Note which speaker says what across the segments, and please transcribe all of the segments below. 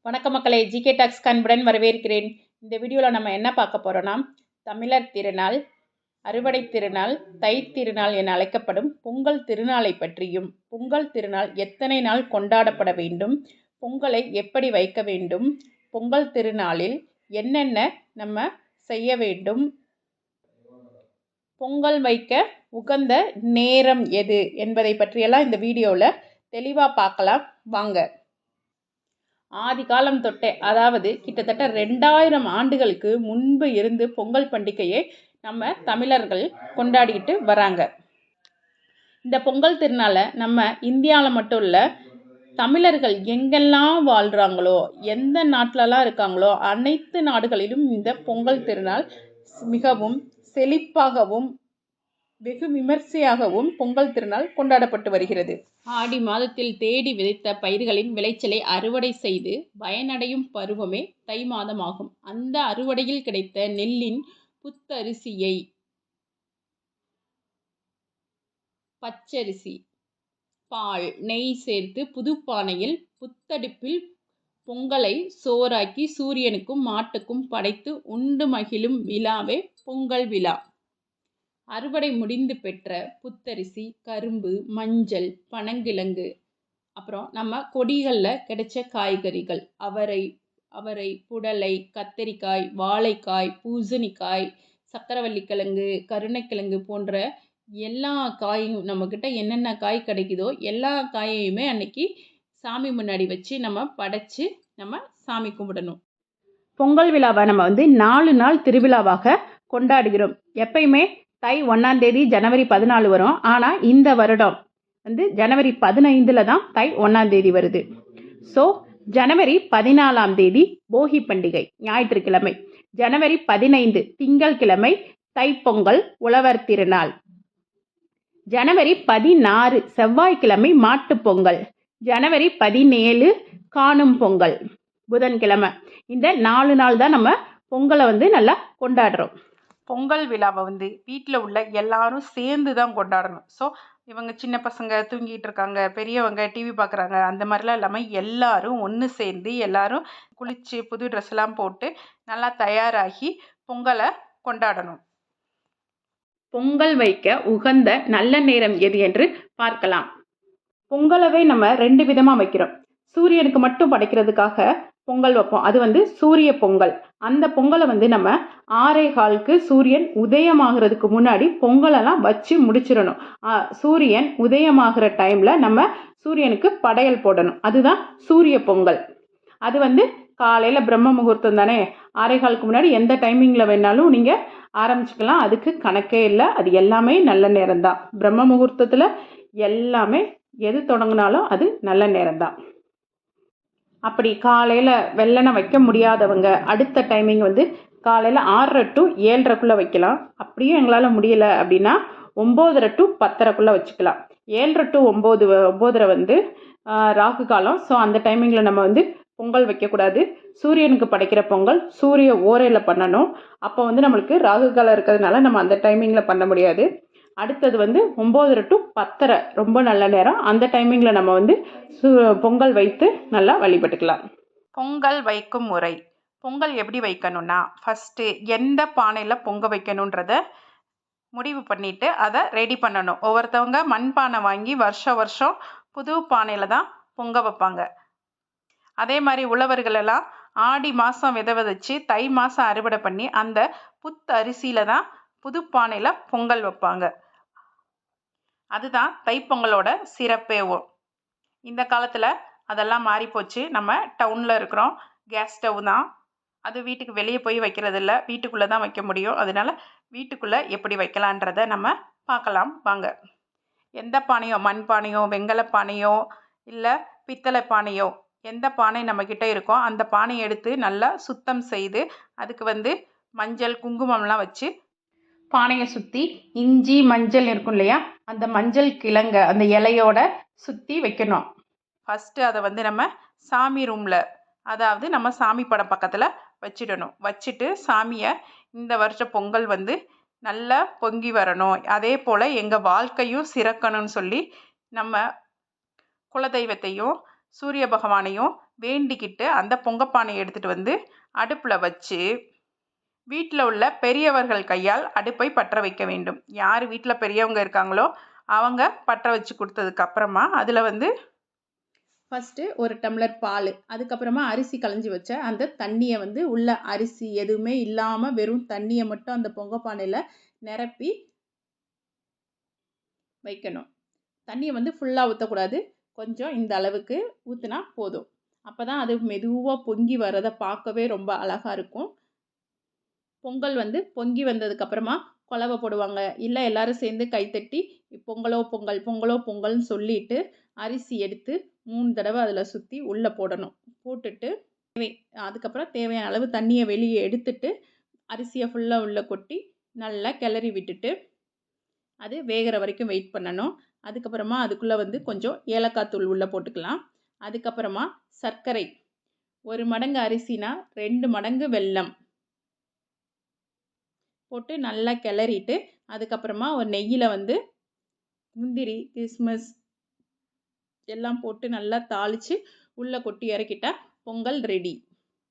Speaker 1: வணக்க மக்களே, GK tax அன்புடன் வரவேற்கிறேன். இந்த வீடியோவில் நம்ம என்ன பார்க்க போகிறோன்னா, தமிழர் திருநாள், அறுவடை திருநாள், தை திருநாள் என அழைக்கப்படும் பொங்கல் திருநாளை பற்றியும், பொங்கல் திருநாள் எத்தனை நாள் கொண்டாடப்பட வேண்டும், பொங்கலை எப்படி வைக்க வேண்டும், பொங்கல் திருநாளில் என்னென்ன நம்ம செய்ய வேண்டும், பொங்கல் வைக்க உகந்த நேரம் எது என்பதை பற்றியெல்லாம் இந்த வீடியோவில் தெளிவாக பார்க்கலாம் வாங்க. ஆதி காலம் தொட்டே, அதாவது கிட்டத்தட்ட 2000 ஆண்டுகளுக்கு முன்பு இருந்து பொங்கல் பண்டிகையை நம்ம தமிழர்கள் கொண்டாடிக்கிட்டு வராங்க. இந்த பொங்கல் திருநாளை நம்ம இந்தியாவில் மட்டும் இல்லை, தமிழர்கள் எங்கெல்லாம் வாழ்கிறாங்களோ, எந்த நாட்டிலலாம் இருக்காங்களோ அனைத்து நாடுகளிலும் இந்த பொங்கல் திருநாள் மிகவும் செழிப்பாகவும் வெகு விமர்சையாகவும் பொங்கல் திருநாள் கொண்டாடப்பட்டு வருகிறது. ஆடி மாதத்தில் தேடி விதைத்த பயிர்களின் விளைச்சலை அறுவடை செய்து பயனடையும் பருவமே தை மாதமாகும். அந்த அறுவடையில் கிடைத்த நெல்லின் புத்தரிசியை, பச்சரிசி, பால், நெய் சேர்த்து புதுப்பானையில் புத்தடுப்பில் பொங்கலை சோறாக்கி சூரியனுக்கும் மாட்டுக்கும் படைத்து உண்டு மகிழும் விழாவே பொங்கல் விழா. அறுவடை முடிந்து பெற்ற புத்தரிசி, கரும்பு, மஞ்சள், பனங்கிழங்கு, அப்புறம் நம்ம கொடிகளில் கிடைச்ச காய்கறிகள், அவரை, புடலை, கத்தரிக்காய், வாழைக்காய், பூசணிக்காய், சக்கரவள்ளிக்கிழங்கு, கருணைக்கிழங்கு போன்ற எல்லா காயும் நம்மக்கிட்ட என்னென்ன காய் கிடைக்குதோ எல்லா காயையுமே அன்னைக்கு சாமி முன்னாடி வச்சு நம்ம படைச்சு நம்ம சாமி கும்பிடணும். பொங்கல் விழாவை நம்ம 4 நாள் திருவிழாவாக கொண்டாடுகிறோம். எப்பயுமே தை 1ஆம் தேதி ஜனவரி 14 வரும். ஆனால் இந்த வருடம் ஜனவரி 15 தான் தை 1ஆம் தேதி வருது. ஸோ ஜனவரி 14ஆம் தேதி போகி பண்டிகை ஞாயிற்றுக்கிழமை, ஜனவரி 15 திங்கட்கிழமை தைப்பொங்கல் உழவர் திருநாள், ஜனவரி 16 செவ்வாய்க்கிழமை மாட்டுப்பொங்கல், ஜனவரி 17 காணும் பொங்கல் புதன்கிழமை. இந்த 4 நாள் தான் நம்ம பொங்கலை நல்லா கொண்டாடுறோம். பொங்கல் விழாவை வீட்டில் உள்ள எல்லாரும் சேர்ந்து தான் கொண்டாடணும். ஸோ இவங்க சின்ன பசங்க தூங்கிட்டு இருக்காங்க, பெரியவங்க டிவி பார்க்குறாங்க, அந்த மாதிரிலாம் இல்லாமல் எல்லாரும் ஒன்று சேர்ந்து எல்லாரும் குளித்து புது ட்ரெஸ்லாம் போட்டு நல்லா தயாராகி பொங்கலை கொண்டாடணும். பொங்கல் வைக்க உகந்த நல்ல நேரம் எது என்று பார்க்கலாம். பொங்கலவே நம்ம 2 விதமாக வைக்கிறோம். சூரியனுக்கு மட்டும் படைக்கிறதுக்காக பொங்கல் வைப்போம். அது சூரிய பொங்கல். அந்த பொங்கலை நம்ம 6:15க்கு சூரியன் உதயமாகிறதுக்கு முன்னாடி பொங்கலெல்லாம் வச்சு முடிச்சிடணும். சூரியன் உதயமாகிற டைமில் நம்ம சூரியனுக்கு படையல் போடணும். அதுதான் சூரிய பொங்கல். அது காலையில் பிரம்ம முகூர்த்தம் தானே, 6:15க்கு முன்னாடி எந்த டைமிங்கில் வேணாலும் நீங்கள் ஆரம்பிச்சுக்கலாம். அதுக்கு கணக்கே இல்லை. அது எல்லாமே நல்ல நேரம்தான். பிரம்ம முகூர்த்தத்தில் எல்லாமே எது தொடங்கினாலும் அது நல்ல நேரம்தான். அப்படி காலையில் வெள்ளனை வைக்க முடியாதவங்க அடுத்த டைமிங் காலையில் 6:30 to 7:30 வைக்கலாம். அப்படியும் எங்களால் முடியலை அப்படின்னா 9:30 to 10:30 வச்சுக்கலாம். 7:30 to 9:30 ராகு காலம். ஸோ அந்த டைமிங்கில் நம்ம பொங்கல் வைக்கக்கூடாது. சூரியனுக்கு படைக்கிற பொங்கல் சூரிய ஓரையில் பண்ணணும். அப்போ நம்மளுக்கு ராகு காலம் இருக்கிறதுனால நம்ம அந்த டைமிங்கில் பண்ண முடியாது. அடுத்தது 9:30 to 10:30 ரொம்ப நல்ல நேரம். அந்த டைமிங்கில் நம்ம பொங்கல் வைத்து நல்லா வழிபட்டுக்கலாம். பொங்கல் வைக்கும் முறை. பொங்கல் எப்படி வைக்கணும்னா, ஃபஸ்ட்டு எந்த பானையில் பொங்க வைக்கணுன்றத முடிவு பண்ணிவிட்டு அதை ரெடி பண்ணணும். ஒவ்வொருத்தவங்க மண்பானை வாங்கி வருஷம் புது பானையில் தான் பொங்க வைப்பாங்க. அதே மாதிரி உழவர்களெல்லாம் ஆடி மாதம் விதை விதைச்சி தை மாதம் அறுவடை பண்ணி அந்த புத்து அரிசியில் தான் புது பானையில் பொங்கல் வைப்பாங்க. அதுதான் தைப்பொங்கலோட சிறப்பேவும். இந்த காலத்தில் அதெல்லாம் மாறிப்போச்சு. நம்ம டவுனில் இருக்கிறோம், கேஸ் ஸ்டவ் தான். அது வீட்டுக்கு வெளியே போய் வைக்கிறது இல்லை, வீட்டுக்குள்ளே தான் வைக்க முடியும். அதனால் வீட்டுக்குள்ளே எப்படி வைக்கலான்றதை நம்ம பார்க்கலாம் வாங்க. எந்த பானையோ, மண் பானையோ, வெங்கல பானையோ, இல்லை பித்தளை பானையோ, எந்த பானை நம்மக்கிட்ட இருக்கோ அந்த பானையை எடுத்து நல்லா சுத்தம் செய்து அதுக்கு மஞ்சள் குங்குமம்லாம் வச்சு பானையை சுற்றி இஞ்சி மஞ்சள் இருக்கும் இல்லையா, அந்த மஞ்சள் கிழங்க அந்த இலையோட சுற்றி வைக்கணும். ஃபஸ்ட்டு அதை நம்ம சாமி ரூமில், அதாவது நம்ம சாமி படம் பக்கத்தில் வச்சிடணும். வச்சுட்டு சாமியை இந்த வருஷம் பொங்கல் நல்லா பொங்கி வரணும், அதே போல் எங்கள் வாழ்க்கையும் சிறக்கணும்னு சொல்லி நம்ம குலதெய்வத்தையும் சூரிய பகவானையும் வேண்டிக்கிட்டு அந்த பொங்கப்பானையை எடுத்துகிட்டு வந்து அடுப்பில் வச்சு வீட்டில் உள்ள பெரியவர்கள் கையால் அடுப்பை பற்ற வைக்க வேண்டும். யார் வீட்டில் பெரியவங்க இருக்காங்களோ அவங்க பற்ற வச்சு கொடுத்ததுக்கு அப்புறமா அதில் வந்து ஃபஸ்ட்டு ஒரு டம்ளர் பால், அதுக்கப்புறமா அரிசி களைஞ்சி வச்ச அந்த தண்ணியை வந்து உள்ள அரிசி எதுவுமே இல்லாமல் வெறும் தண்ணியை மட்டும் அந்த பொங்கப்பானையில் நிரப்பி வைக்கணும். தண்ணியை வந்து ஃபுல்லாக ஊற்றக்கூடாது, கொஞ்சம் இந்த அளவுக்கு ஊற்றினா போதும். அப்போ தான் அது மெதுவாக பொங்கி வரதை பார்க்கவே ரொம்ப அழகாக இருக்கும். பொங்கல் வந்து பொங்கி வந்ததுக்கப்புறமா குலவை போடுவாங்க, இல்லை எல்லாரும் சேர்ந்து கைத்தட்டி பொங்கலோ பொங்கல் பொங்கலோ பொங்கல்னு சொல்லிட்டு அரிசி எடுத்து 3 தடவை அதில் சுற்றி உள்ளே போடணும். போட்டுட்டு அதுக்கப்புறம் தேவையான அளவு தண்ணியை வெளியே எடுத்துட்டு அரிசியை ஃபுல்லாக உள்ளே கொட்டி நல்லா கிளறி விட்டுட்டு அது வேகிற வரைக்கும் வெயிட் பண்ணணும். அதுக்கப்புறமா அதுக்குள்ளே வந்து கொஞ்சம் ஏலக்காய் தூள் உள்ளே போட்டுக்கலாம். அதுக்கப்புறமா சர்க்கரை, 1 மடங்கு அரிசினா 2 மடங்கு வெல்லம் போட்டு நல்லா கிளறிட்டு அதுக்கப்புறமா ஒரு நெய்யில் வந்து முந்திரி கிஸ்மிஸ் எல்லாம் போட்டு நல்லா தாளித்து உள்ளே கொட்டி இறக்கிட்டா பொங்கல் ரெடி.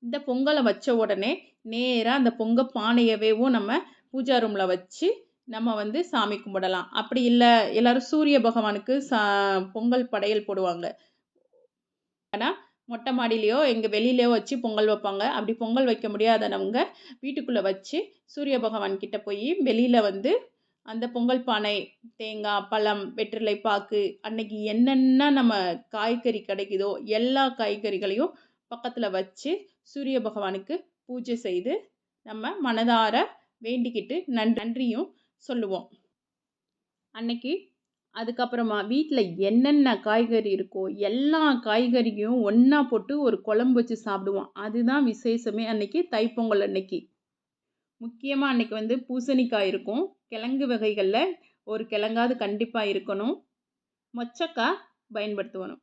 Speaker 1: இந்த பொங்கலை வச்ச உடனே நேராக அந்த பொங்கல் பானையவேவும் நம்ம பூஜா ரூமில் வச்சு நம்ம வந்து சாமி கும்பிடலாம். அப்படி இல்லை எல்லோரும் சூரிய பகவானுக்கு பொங்கல் படையல் போடுவாங்க. ஆனால் மொட்டை மாடியிலையோ எங்கள் வெளியிலையோ வச்சு பொங்கல் வைப்பாங்க. அப்படி பொங்கல் வைக்க முடியாதவங்க வீட்டுக்குள்ளே வச்சு சூரிய பகவான் கிட்ட போய் வெளியில் வந்து அந்த பொங்கல் பானை, தேங்காய், பழம், வெற்றிலை பாக்கு, அன்னைக்கு என்னென்ன நம்ம காய்கறி கிடைக்குதோ எல்லா காய்கறிகளையும் பக்கத்தில் வச்சு சூரிய பகவானுக்கு பூஜை செய்து நம்ம மனதார வேண்டிக்கிட்டு நன்றியும் சொல்லுவோம் அன்னைக்கு. அதுக்கப்புறமா வீட்டில் என்னென்ன காய்கறி இருக்கோ எல்லா காய்கறியும் ஒன்றா போட்டு ஒரு குழம்பு வச்சு சாப்பிடுவோம். அதுதான் விசேஷமே அன்னைக்கு, தைப்பொங்கல் அன்னைக்கு. முக்கியமாக அன்னைக்கு வந்து பூசணிக்காய் இருக்கும், கிழங்கு வகைகளில் ஒரு கிழங்காவது கண்டிப்பாக இருக்கணும், மொச்சக்காய் பயன்படுத்துவணும்.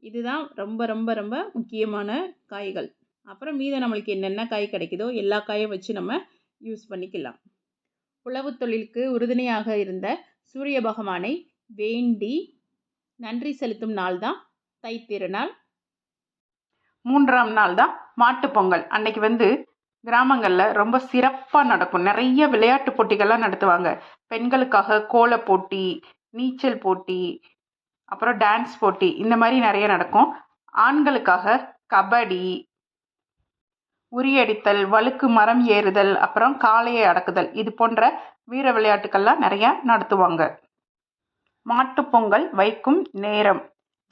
Speaker 1: இதுதான் ரொம்ப ரொம்ப ரொம்ப முக்கியமான காய்கள். அப்புறம் மீதம் நம்மளுக்கு என்னென்ன காய் கிடைக்குதோ எல்லா காயும் வச்சு நம்ம யூஸ் பண்ணிக்கலாம். உழவு தொழிலுக்கு உறுதுணையாக இருந்த சூரிய பகவானை வேண்டி நன்றி செலுத்தும் நாள் தான் தைத்திருநாள். 3ஆம் நாள் தான் மாட்டுப்பொங்கல். அன்னைக்கு வந்து கிராமங்களில் ரொம்ப சிறப்பாக நடக்கும். நிறைய விளையாட்டு போட்டிகள்லாம் நடத்துவாங்க. பெண்களுக்காக கோல போட்டி, நீச்சல் போட்டி, அப்புறம் டான்ஸ் போட்டி, இந்த மாதிரி நிறைய நடக்கும். ஆண்களுக்காக கபடி, உரியடித்தல், வழுக்கு மரம் ஏறுதல், அப்புறம் காளையை அடக்குதல், இது போன்ற வீர விளையாட்டுக்கள்லாம் நிறையா நடத்துவாங்க. மாட்டுப்பொங்கல் வைக்கும் நேரம்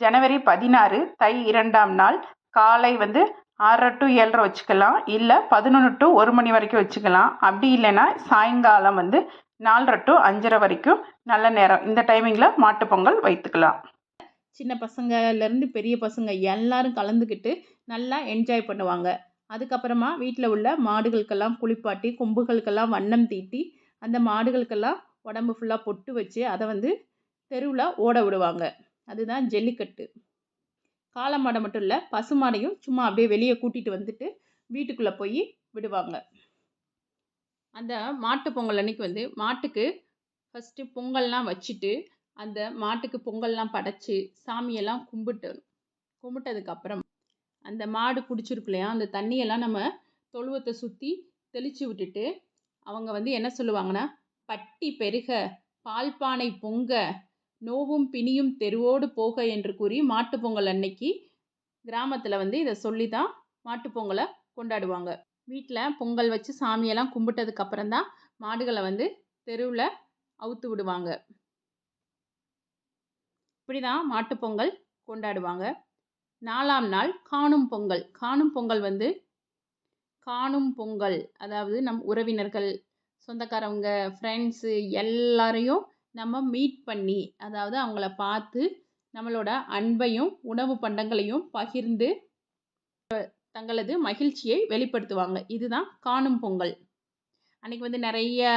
Speaker 1: ஜனவரி 16 தை 2ஆம் நாள் காலை வந்து 6 to 7:30 வச்சுக்கலாம், இல்லை 11 to 1 மணி வரைக்கும் வச்சுக்கலாம். அப்படி இல்லைன்னா சாயங்காலம் வந்து 4:30 to 5:30 வரைக்கும் நல்ல நேரம். இந்த டைமிங்கில் மாட்டுப்பொங்கல் வைத்துக்கலாம். சின்ன பசங்கள்லேருந்து பெரிய பசங்க எல்லாரும் கலந்துக்கிட்டு நல்லா என்ஜாய் பண்ணுவாங்க. அதுக்கப்புறமா வீட்டில் உள்ள மாடுகளுக்கெல்லாம் குளிப்பாட்டி கொம்புகளுக்கெல்லாம் வண்ணம் தீட்டி அந்த மாடுகளுக்கெல்லாம் உடம்பு ஃபுல்லாக பொட்டு வச்சு அதை வந்து தெருவில் ஓட விடுவாங்க. அதுதான் ஜல்லிக்கட்டு. காளை மாடை மட்டும் இல்லை, பசு மாடையும் சும்மா அப்படியே வெளியே கூட்டிகிட்டு வந்துட்டு வீட்டுக்குள்ளே போய் விடுவாங்க. அந்த மாட்டு பொங்கல் அன்னைக்கு வந்து மாட்டுக்கு ஃபஸ்ட்டு பொங்கல்லாம் வச்சுட்டு அந்த மாட்டுக்கு பொங்கல்லாம் படைச்சி சாமியெல்லாம் கும்பிட்டதுக்கப்புறம் அந்த மாடு குடிச்சிருக்கு இல்லையா, அந்த தண்ணியெல்லாம் நம்ம தொழுவத்தை சுற்றி தெளித்து விட்டுட்டு அவங்க வந்து என்ன சொல்லுவாங்கன்னா, பட்டி பெருக பால் பானை பொங்க நோவும் பிணியும் தெருவோடு போக என்று கூறி மாட்டுப்பொங்கல் அன்னைக்கு கிராமத்தில் வந்து இதை சொல்லி தான் மாட்டுப்பொங்கலை கொண்டாடுவாங்க. வீட்டில் பொங்கல் வச்சு சாமியெல்லாம் கும்பிட்டதுக்கப்புறம் தான் மாடுகளை வந்து தெருவில் அவுத்து விடுவாங்க. இப்படி தான் மாட்டுப்பொங்கல் கொண்டாடுவாங்க. 4ஆம் நாள் காணும் பொங்கல். காணும் பொங்கல் வந்து காணும் பொங்கல் அதாவது நம் உறவினர்கள், சொந்தக்காரவங்க, ஃப்ரெண்ட்ஸு எல்லாரையும் நம்ம மீட் பண்ணி, அதாவது அவங்கள பார்த்து நம்மளோட அன்பையும் உணவு பண்டங்களையும் பகிர்ந்து தங்களது மகிழ்ச்சியை வெளிப்படுத்துவாங்க. இதுதான் காணும் பொங்கல். அன்றைக்கி வந்து நிறைய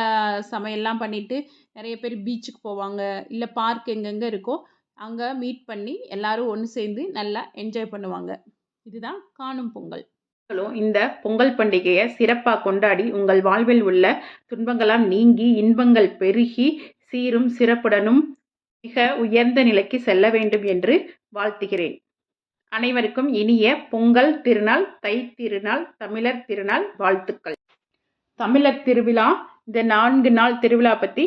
Speaker 1: சமையல்லாம் பண்ணிவிட்டு நிறைய பேர் பீச்சுக்கு போவாங்க, இல்லை பார்க் எங்கெங்கே இருக்கோ அங்கே மீட் பண்ணி எல்லாரும் ஒன்று சேர்ந்து நல்லா என்ஜாய் பண்ணுவாங்க. இதுதான் காணும் பொங்கல். இந்த பொங்கல் பண்டிகையை சிறப்பாக கொண்டாடி உங்கள் வாழ்வில் உள்ள துன்பங்களாம் நீங்கி இன்பங்கள் பெருகி சீரும் சிறப்புடனும் மிக உயர்ந்த நிலைக்கு செல்ல வேண்டும் என்று வாழ்த்துகிறேன். அனைவருக்கும் இனிய பொங்கல் திருநாள், தை திருநாள், தமிழர் திருநாள் வாழ்த்துக்கள். தமிழர் திருவிழா, இந்த 4 நாள் திருவிழா பற்றி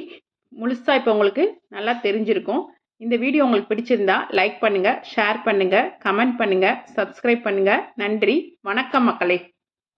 Speaker 1: முழுசாக இப்போ உங்களுக்கு நல்லா தெரிஞ்சிருக்கும். இந்த வீடியோ உங்களுக்கு பிடிச்சிருந்தா லைக் பண்ணுங்கள், ஷேர் பண்ணுங்கள், கமெண்ட் பண்ணுங்கள், சப்ஸ்கிரைப் பண்ணுங்கள். நன்றி, வணக்கம் மக்களே.